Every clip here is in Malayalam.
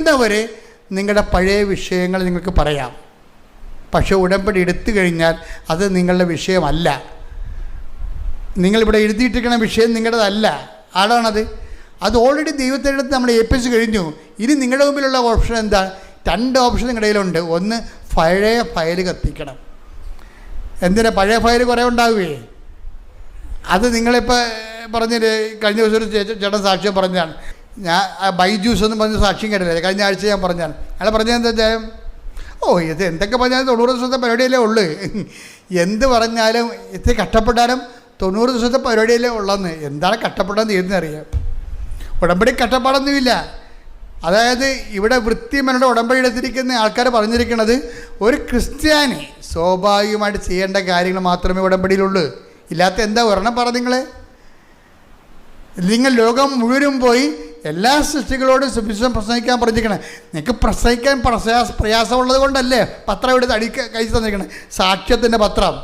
എടുക്കുന്നവരെ നിങ്ങളുടെ പഴയ വിഷയങ്ങൾ നിങ്ങൾക്ക് പറയാം. പക്ഷേ ഉടമ്പടി എടുത്തു കഴിഞ്ഞാൽ അത് നിങ്ങളുടെ വിഷയമല്ല. നിങ്ങളിവിടെ എഴുതിയിട്ടിരിക്കുന്ന വിഷയം നിങ്ങളുടേതല്ല. ആടാണത്. അത് ഓൾറെഡി ദൈവത്തിൻ്റെ അടുത്ത് നമ്മൾ ഏൽപ്പിച്ച് കഴിഞ്ഞു. ഇനി നിങ്ങളുടെ മുമ്പിലുള്ള ഓപ്ഷൻ എന്താ? 2 ഓപ്ഷൻ നിങ്ങളുടെ കയ്യിലുണ്ട്. ഒന്ന്, പഴയ ഫയൽ കത്തിക്കണം. എന്തിനാ? പഴയ ഫയൽ കുറേ ഉണ്ടാവുകയെ. അത് നിങ്ങളിപ്പോൾ പറഞ്ഞില്ലേ, കഴിഞ്ഞ ദിവസം ഒരു ചേട്ടൻ സാക്ഷ്യം പറഞ്ഞതാണ്. ഞാൻ ബൈജൂസ് എന്ന് പറഞ്ഞ സാക്ഷ്യം കേട്ടില്ലേ, കഴിഞ്ഞ ആഴ്ച ഞാൻ പറഞ്ഞാണ്. അയാൾ പറഞ്ഞത് എന്താ വെച്ചാൽ, ഇത് എന്തൊക്കെ പറഞ്ഞാലും 90 ദിവസത്തെ പരിപാടിയല്ലേ ഉള്ളൂ. എന്ത് പറഞ്ഞാലും ഇത്ര കഷ്ടപ്പെട്ടാലും 90 ദിവസത്തെ പരിപാടിയല്ലേ ഉള്ളതെന്ന്. എന്താണ് കഷ്ടപ്പെട്ടതെന്ന് തീർന്നറിയാം. ഉടമ്പടി കഷ്ടപ്പാടൊന്നുമില്ല. അതായത് ഇവിടെ വൃത്തിമനോട് ഉടമ്പടി എടുത്തിരിക്കുന്ന ആൾക്കാർ പറഞ്ഞിരിക്കുന്നത്, ഒരു ക്രിസ്ത്യാനി സ്വാഭാവികമായിട്ട് ചെയ്യേണ്ട കാര്യങ്ങൾ മാത്രമേ ഉടമ്പടിയിലുള്ളൂ. ഇല്ലാത്ത എന്താ ഒരെണ്ണം പറ. നിങ്ങൾ ലോകം മുഴുവനും പോയി എല്ലാ സൃഷ്ടികളോടും സുവിശേഷം പ്രസംഗിക്കാൻ പറഞ്ഞിരിക്കണം. നിങ്ങൾക്ക് പ്രസംഗിക്കാൻ പ്രയാസമുള്ളത് കൊണ്ടല്ലേ പത്രം എടുത്ത് കഴിച്ച് തന്നിരിക്കണം. സാക്ഷ്യത്തിൻ്റെ പത്രം,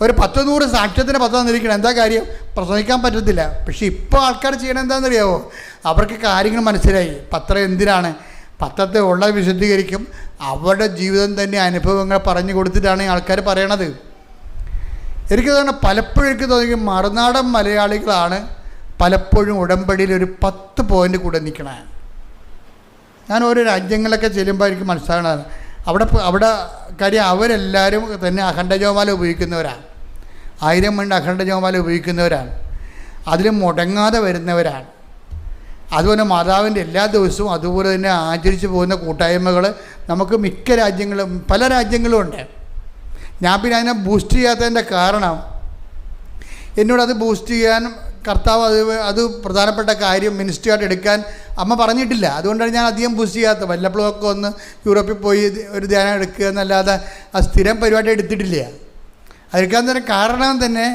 ഒരു 10-100 സാക്ഷ്യത്തിൻ്റെ പത്രം തന്നിരിക്കണം. എന്താ കാര്യം? പ്രസംഗിക്കാൻ പറ്റത്തില്ല. പക്ഷേ ഇപ്പോൾ ആൾക്കാർ ചെയ്യണം എന്താണെന്നറിയാമോ? അവർക്ക് കാര്യങ്ങൾ മനസ്സിലായി. പത്രം എന്തിനാണ്? പത്രത്തെ ഉള്ളത് വിശദീകരിക്കും. അവരുടെ ജീവിതം തന്നെ അനുഭവങ്ങൾ പറഞ്ഞു കൊടുത്തിട്ടാണ് ആൾക്കാർ പറയണത്. എനിക്ക് തോന്നുന്നു, പലപ്പോഴും എനിക്ക് തോന്നി മറുനാടൻ മലയാളികളാണ് പലപ്പോഴും ഉടമ്പടിയിൽ ഒരു 10 പോയിൻ്റ് കൂടെ നിൽക്കണേ. ഞാൻ ഓരോ രാജ്യങ്ങളിലൊക്കെ ചെല്ലുമ്പോൾ എനിക്ക് മനസ്സിലാകണത്, അവിടെ കാര്യം അവരെല്ലാവരും തന്നെ അഖണ്ഡജപമാല ഉപയോഗിക്കുന്നവരാണ്. 1000 മണി അഖണ്ഡജപമാല ഉപയോഗിക്കുന്നവരാണ്. അതിലും മുടങ്ങാതെ വരുന്നവരാണ്. അതുപോലെ മാതാവിൻ്റെ എല്ലാ ദിവസവും അതുപോലെ തന്നെ ആചരിച്ചു പോകുന്ന കൂട്ടായ്മകൾ നമുക്ക് മിക്ക രാജ്യങ്ങളും പല രാജ്യങ്ങളും ഉണ്ട്. ഞാൻ പിന്നെ അതിനെ ബൂസ്റ്റ് ചെയ്യാത്തതിൻ്റെ കാരണം, എന്നോടത് ബൂസ്റ്റ് ചെയ്യാൻ കർത്താവ് അത് പ്രധാനപ്പെട്ട കാര്യം മിനിസ്ട്രിയായിട്ട് എടുക്കാൻ അമ്മ പറഞ്ഞിട്ടില്ല. അതുകൊണ്ടാണ് ഞാൻ അധികം ബൂസ്റ്റ് ചെയ്യാത്തത്. വല്ലപ്പോഴൊക്കെ ഒന്ന് യൂറോപ്പിൽ പോയി ഒരു ധ്യാനം എടുക്കുക എന്നല്ലാതെ ആ സ്ഥിരം പരിപാടി എടുത്തിട്ടില്ല. അതെടുക്കാൻ തന്നെ കാരണം തന്നെ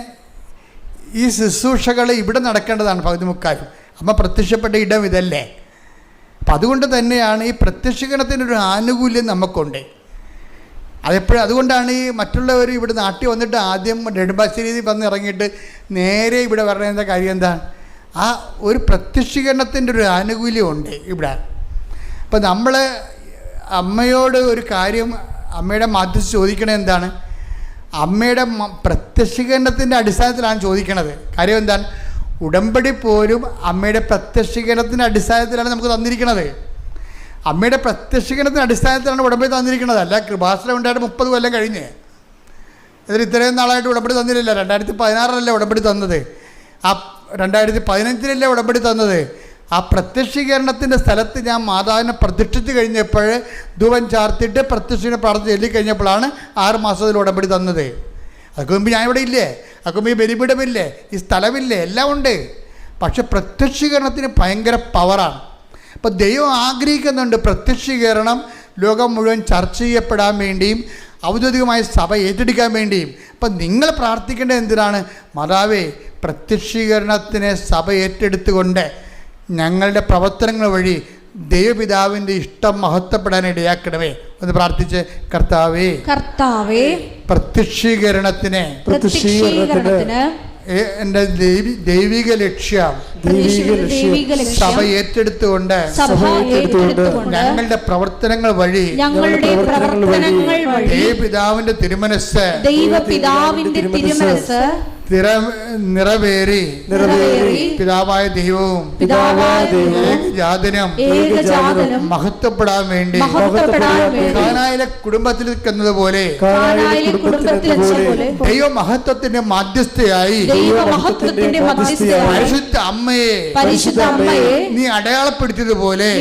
ഈ ശുശ്രൂഷകൾ ഇവിടെ നടക്കേണ്ടതാണ്. പകുതി മുക്കാലും അമ്മ പ്രത്യക്ഷപ്പെട്ട ഇടം ഇതല്ലേ. അപ്പം അതുകൊണ്ട് തന്നെയാണ് ഈ പ്രത്യക്ഷീകരണത്തിനൊരു ആനുകൂല്യം നമുക്കുണ്ട്. അതുകൊണ്ടാണ് ഈ മറ്റുള്ളവർ ഇവിടെ നാട്ടിൽ വന്നിട്ട് ആദ്യം നെടുമ്പാശ്ശേരി വന്ന് ഇറങ്ങിയിട്ട് നേരെ ഇവിടെ വരേണ്ട കാര്യം എന്താണ്? ആ ഒരു പ്രത്യക്ഷീകരണത്തിൻ്റെ ഒരു ആനുകൂല്യമുണ്ട് ഇവിടെ. അപ്പം നമ്മൾ അമ്മയോട് ഒരു കാര്യം, അമ്മയുടെ മാധ്യസ്ഥ ചോദിക്കണത് എന്താണ്? അമ്മയുടെ പ്രത്യക്ഷീകരണത്തിൻ്റെ അടിസ്ഥാനത്തിലാണ് ചോദിക്കണത്. കാര്യം എന്താണ്? ഉടമ്പടി പോലും അമ്മയുടെ പ്രത്യക്ഷീകരണത്തിൻ്റെ അടിസ്ഥാനത്തിലാണ് നമുക്ക് തന്നിരിക്കുന്നത്. അമ്മയുടെ പ്രത്യക്ഷീകരണത്തിൻ്റെ അടിസ്ഥാനത്തിലാണ് ഉടമ്പടി തന്നിരിക്കുന്നത്. അല്ല കൃപാസനം ഉണ്ടായിട്ട് 30 കൊല്ലം കഴിഞ്ഞ്. ഇതിൽ ഇത്രയും നാളായിട്ട് ഉടമ്പടി തന്നിട്ടില്ല. 2016 ഉടമ്പടി തന്നത്. ആ 2015 ഉടമ്പടി തന്നത്. ആ പ്രത്യക്ഷീകരണത്തിൻ്റെ സ്ഥലത്ത് ഞാൻ മാതാവിനെ പ്രതിഷ്ഠിച്ച് കഴിഞ്ഞപ്പോൾ ധൂപം ചാർത്തിയിട്ട് പ്രത്യക്ഷീകരണ പ്രാർത്ഥന ചൊല്ലിക്കഴിഞ്ഞപ്പോഴാണ് 6 മാസത്തിൽ ഉടമ്പടി തന്നത്. അതൊക്കെ മുമ്പ് ഞാൻ ഇവിടെ ഇല്ലേ? അതൊക്കെ മുമ്പ് ഈ ബലിപീഠമില്ലേ? ഈ സ്ഥലമില്ലേ? എല്ലാം ഉണ്ട്. പക്ഷെ പ്രത്യക്ഷീകരണത്തിന് ഭയങ്കര പവറാണ്. അപ്പോൾ ദൈവം ആഗ്രഹിക്കുന്നുണ്ട് പ്രത്യക്ഷീകരണം ലോകം മുഴുവൻ ചർച്ച ചെയ്യപ്പെടാൻ വേണ്ടിയും ഔദ്യോഗികമായ സഭ ഏറ്റെടുക്കാൻ വേണ്ടിയും. അപ്പം നിങ്ങൾ പ്രാർത്ഥിക്കേണ്ടത് എന്തിനാണ്? മാതാവേ, പ്രത്യക്ഷീകരണത്തിനെ സഭ ഏറ്റെടുത്തുകൊണ്ട് ഞങ്ങളുടെ പ്രവർത്തനങ്ങൾ വഴി ദൈവപിതാവിൻ്റെ ഇഷ്ടം മഹത്വപ്പെടാൻ ഇടയാക്കണമേ എന്ന് പ്രാർത്ഥിച്ച്, കർത്താവേ പ്രത്യക്ഷീകരണത്തിന് എൻ്റെ ദൈവിക ലക്ഷ്യം സഭ ഏറ്റെടുത്തുകൊണ്ട് ഞങ്ങളുടെ പ്രവർത്തനങ്ങൾ വഴി ദൈവപിതാവിന്റെ തിരുമനസ് നിറവേറി പിതാവായ ദൈവവും ഏകജാതനും മഹത്വപ്പെടാൻ വേണ്ടി കാനായിലെ കുടുംബത്തിൽ നിൽക്കുന്നത് പോലെ ദൈവ മഹത്വത്തിന്റെ മധ്യസ്ഥയായി പരിശുദ്ധ അമ്മയെ നീ അടയാളപ്പെടുത്തിയതുപോലെ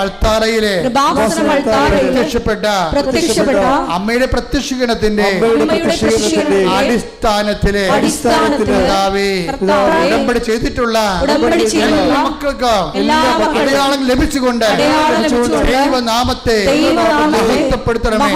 അൾത്താരയിലെ പ്രത്യക്ഷപ്പെട്ട അമ്മയുടെ പ്രത്യക്ഷീകരണത്തിന്റെ അടിസ്ഥാനത്തിലെ ഉടമ്പടി ചെയ്തിട്ടുള്ള മക്കൾക്ക് അടയാളം ലഭിച്ചുകൊണ്ട് ദൈവനാമത്തെ മഹത്വപ്പെടുത്തണമേ.